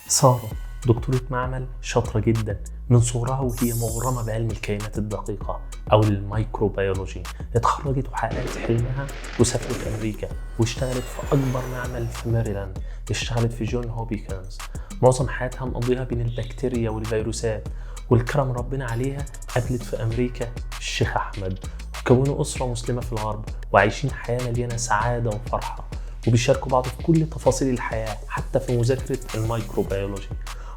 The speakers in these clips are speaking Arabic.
سارة دكتورة معمل شاطرة جدا من صغرها وهي مغرمة بعلم الكائنات الدقيقة أو الميكروبيولوجي. اتخرجت وحققت حلمها وسافرت أمريكا واشتغلت في أكبر معمل في ماريلاند، اشتغلت في جون هوبكنز. معظم حياتها مقضيها بين البكتيريا والفيروسات، والكرم ربنا عليها قابلت في أمريكا الشيخ أحمد وكونوا أسرة مسلمة في الغرب وعايشين حياة مليانة سعادة وفرحة، وبيشاركوا بعض في كل تفاصيل الحياة حتى في مذاكرة الميكروبيولوجي.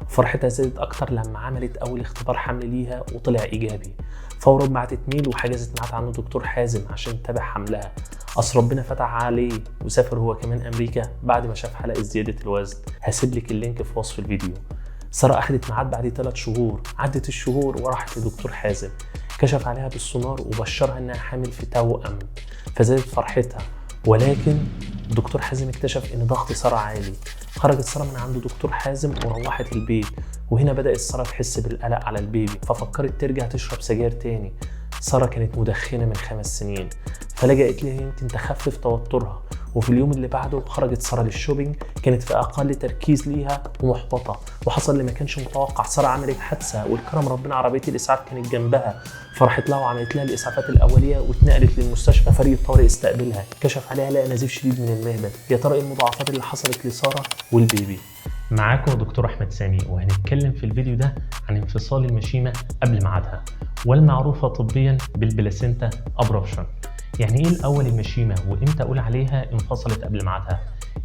فرحتها زادت أكتر لما عملت أول اختبار حمل ليها وطلع إيجابي. فورا بعتت ميل وحجزت ميعاد عنده دكتور حازم عشان يتابع حملها. أصل ربنا فتح عليه وسافر هو كمان أمريكا بعد ما شاف حلقة زيادة الوزن. هسيبلك اللينك في وصف الفيديو. سارة أخدت ميعاد بعد 3 شهور، عدت الشهور وراحت لدكتور حازم، كشف عليها بالسونار وبشرها إنها حامل في توأم، فزادت فرحتها. ولكن الدكتور حازم اكتشف ان ضغط سارة عالي. خرجت سارة من عند دكتور حازم وروحت البيت، وهنا بدأت سارة تحس بالقلق على البيبي، ففكرت ترجع تشرب سجاير تاني. سارة كانت مدخنة من 5 سنين، فلجأت ليها يمكن تخفف توترها. وفي اليوم اللي بعده خرجت سارة للشوبينج، كانت في أقل تركيز ليها ومحبطة، وحصل اللي ما كانش متوقع. سارة عملت حادثة والكرم ربنا عربية الإسعاف كانت جنبها، فرحت لها وعملت لها الإسعافات الأولية واتنقلت للمستشفى. فريق الطوارئ استقبلها، كشف عليها لقى نزيف شديد من المهبل. يا ترى ايه المضاعفات اللي حصلت لسارة والبيبي؟ معاكم دكتور أحمد سامي، وهنتكلم في الفيديو ده عن انفصال المشيمة قبل ميعادها، والمعروفة طبيا بالبلاسينتا ابربشن. يعني ايه الاول المشيمة وامتى اقول عليها انفصلت قبل ميعادها؟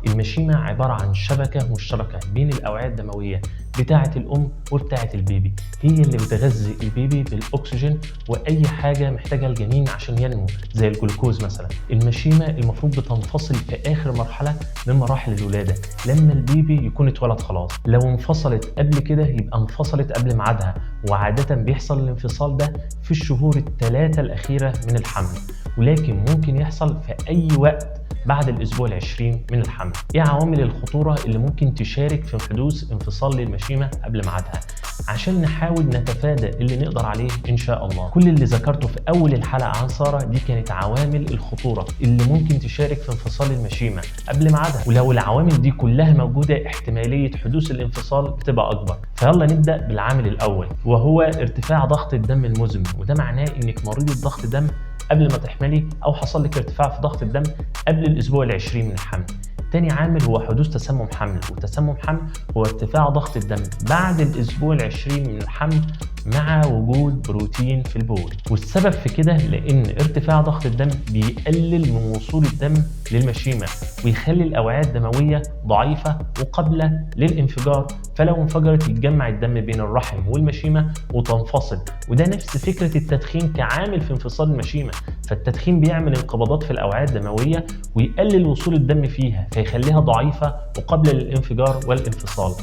المشيمة عبارة عن شبكة مشتركة بين الأوعية الدموية بتاعة الأم وبتاعة البيبي، هي اللي بتغذي البيبي بالأكسجين وأي حاجة محتاجها الجنين عشان ينمو زي الجلوكوز مثلا. المشيمة المفروض بتنفصل في آخر مرحلة من مراحل الولادة لما البيبي يكون اتولد خلاص. لو انفصلت قبل كده يبقى انفصلت قبل ميعادها، وعادة بيحصل الانفصال ده في الشهور ال3 الأخيرة من الحمل، ولكن ممكن يحصل في أي وقت بعد الأسبوع ال20 من الحمل. ايه عوامل الخطورة اللي ممكن تشارك في حدوث انفصال للمشيمة قبل ميعادها؟ عشان نحاول نتفادى اللي نقدر عليه إن شاء الله. كل اللي ذكرته في أول الحلقة عن سارة دي كانت عوامل الخطورة اللي ممكن تشارك في انفصال المشيمة قبل ميعادها، ولو العوامل دي كلها موجودة احتمالية حدوث الانفصال بتبقى أكبر. فيلا نبدأ بالعامل الأول، وهو ارتفاع ضغط الدم المزمن، وده معناه إنك مريضة ضغط دم قبل ما تحملي أو حصل لك ارتفاع في ضغط الدم قبل الأسبوع ال20 من الحمل. تاني عامل هو حدوث تسمم حمل، وتسمم حمل هو ارتفاع ضغط الدم بعد الأسبوع ال20 من الحمل مع وجود بروتين في البول. والسبب في كده لأن ارتفاع ضغط الدم بيقلل من وصول الدم للمشيمة ويخلي الأوعية الدموية ضعيفة وقابلة للانفجار، فلو انفجرت يتجمع الدم بين الرحم والمشيمة وتنفصل. وده نفس فكرة التدخين كعامل في انفصال المشيمة. فالتدخين بيعمل انقباضات في الأوعية الدموية ويقلل وصول الدم فيها فيخليها ضعيفة وقابلة للانفجار والانفصال.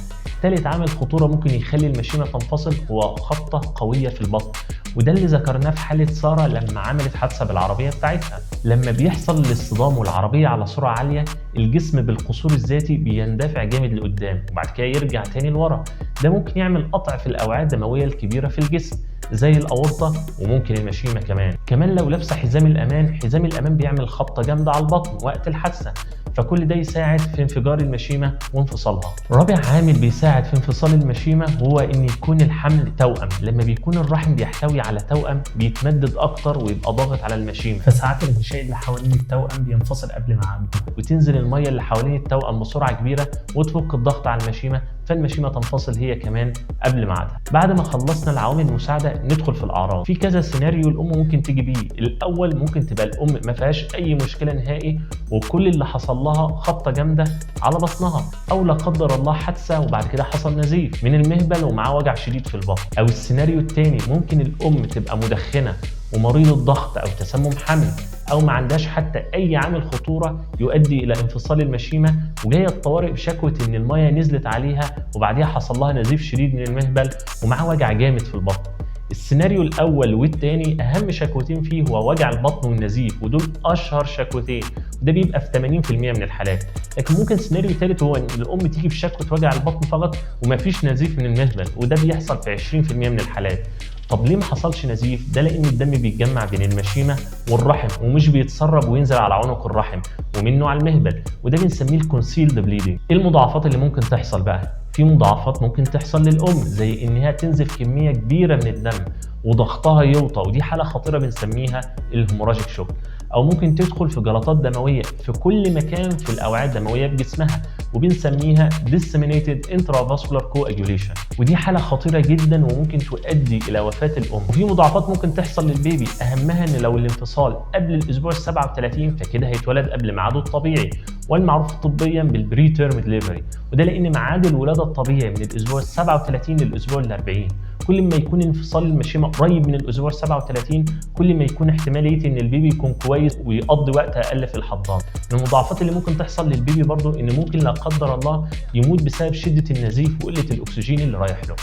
ثالث عامل خطورة ممكن يخلي المشيمة تنفصل هو خبطة قوية في البطن، وده اللي ذكرناه في حالة سارة لما عملت حادثة بالعربية بتاعتها. لما بيحصل الاصطدام والعربية على سرعة عالية، الجسم بالقصور الذاتي بيندفع جامد لقدام وبعد كده يرجع تاني لورا. ده ممكن يعمل قطع في الأوعية الدموية الكبيرة في الجسم زي الأورطة وممكن المشيمة كمان لو لابسة حزام الأمان. حزام الأمان بيعمل خبطة جامدة على البطن وقت الحادثة، فكل ده يساعد في انفجار المشيمة وانفصالها. رابع عامل بيساعد في انفصال المشيمة هو ان يكون الحمل توأم. لما بيكون الرحم بيحتوي على توأم بيتمدد اكتر ويبقى ضاغط على المشيمة، فساعات الغشاء اللي حوالين التوأم بينفصل قبل ميعاده، وتنزل المية اللي حوالين التوأم بسرعة كبيرة وتفك الضغط على المشيمة، فالمشيمة تنفصل هي كمان قبل ميعادها. بعد ما خلصنا العوامل المساعدة ندخل في الأعراض. في كذا سيناريو الأم ممكن تيجي بيه. الأول ممكن تبقى الأم ما فيهاش أي مشكلة نهائي وكل اللي حصل لها خبطة جامدة على بطنها، أو لا قدر الله حادثة وبعد كده حصل نزيف من المهبل ومعاه وجع شديد في البطن. أو السيناريو الثاني ممكن الأم تبقى مدخنة ومريضة ضغط أو تسمم حمل، أو ما عندهاش حتى أي عامل خطورة يؤدي إلى انفصال المشيمة وجاية الطوارئ بشكوى إن المية نزلت عليها وبعديها حصل لها نزيف شديد من المهبل ومعاه وجع جامد في البطن. السيناريو الأول والتاني أهم شكوتين فيه هو وجع البطن والنزيف، ودول أشهر شكوتين، ده بيبقى في 80% من الحالات. لكن ممكن سيناريو ثالث هو ان الام تيجي بشكوى وجع البطن فقط ومفيش نزيف من المهبل، وده بيحصل في 20% من الحالات. طب ليه ما حصلش نزيف؟ ده لان الدم بيتجمع بين المشيمه والرحم ومش بيتسرب وينزل على عنق الرحم ومنه على المهبل، وده بنسميه الكونسيلد بليدنج. ايه المضاعفات اللي ممكن تحصل بقى؟ في مضاعفات ممكن تحصل للام زي انها تنزف كميه كبيره من الدم وضغطها يوطى، ودي حاله خطيره بنسميها الهيموراجيك شوك. او ممكن تدخل في جلطات دمويه في كل مكان في الاوعيه الدمويه بجسمها، وبنسميها disseminated intravascular coagulation، ودي حاله خطيره جدا وممكن تؤدي الى وفاه الام. وفي مضاعفات ممكن تحصل للبيبي، اهمها ان لو الانفصال قبل الاسبوع ال 37 فكده هيتولد قبل ميعاده الطبيعي، والمعروف طبيا بالبري تيرم ديليفري، وده لان ميعاد الولاده الطبيعي من الاسبوع ال 37 للاسبوع ال 40. كل ما يكون انفصال المشيمه قريب من الاسبوع ال 37 كل ما يكون احتماليه ان البيبي يكون كويس ويقضي وقت اقل في الحضانه. من المضاعفات اللي ممكن تحصل للبيبي برضو ان ممكن لا قدر الله يموت بسبب شده النزيف وقله الاكسجين اللي رايح له.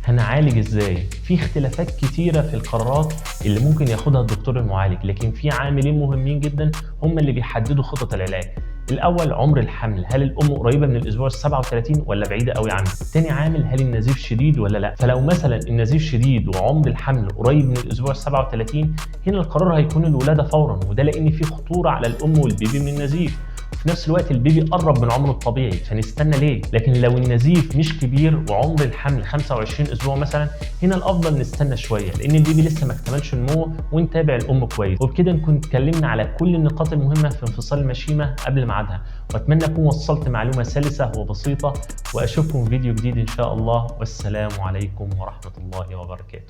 هنعالج ازاي؟ في اختلافات كتيره في القرارات اللي ممكن ياخدها الدكتور المعالج، لكن في عاملين مهمين جدا هم اللي بيحددوا خطط العلاج. الاول عمر الحمل، هل الام قريبه من الاسبوع ال 37 ولا بعيده قوي عنه؟ تاني عامل هل النزيف شديد ولا لا؟ فلو مثلا النزيف شديد وعمر الحمل قريب من الاسبوع ال 37 هنا القرار هيكون الولاده فورا، وده لان في خطوره على الام والبيبي من النزيف. في نفس الوقت البيبي قرب من عمره الطبيعي فنستنى ليه؟ لكن لو النزيف مش كبير وعمر الحمل 25 اسبوع مثلا هنا الافضل نستنى شويه لان البيبي لسه ما اكتملش نموه ونتابع الام كويس. وبكده نكون اتكلمنا على كل النقاط المهمه في انفصال المشيمه قبل ميعادها، واتمنى اكون وصلت معلومه سلسه وبسيطه، واشوفكم في فيديو جديد ان شاء الله، والسلام عليكم ورحمه الله وبركاته.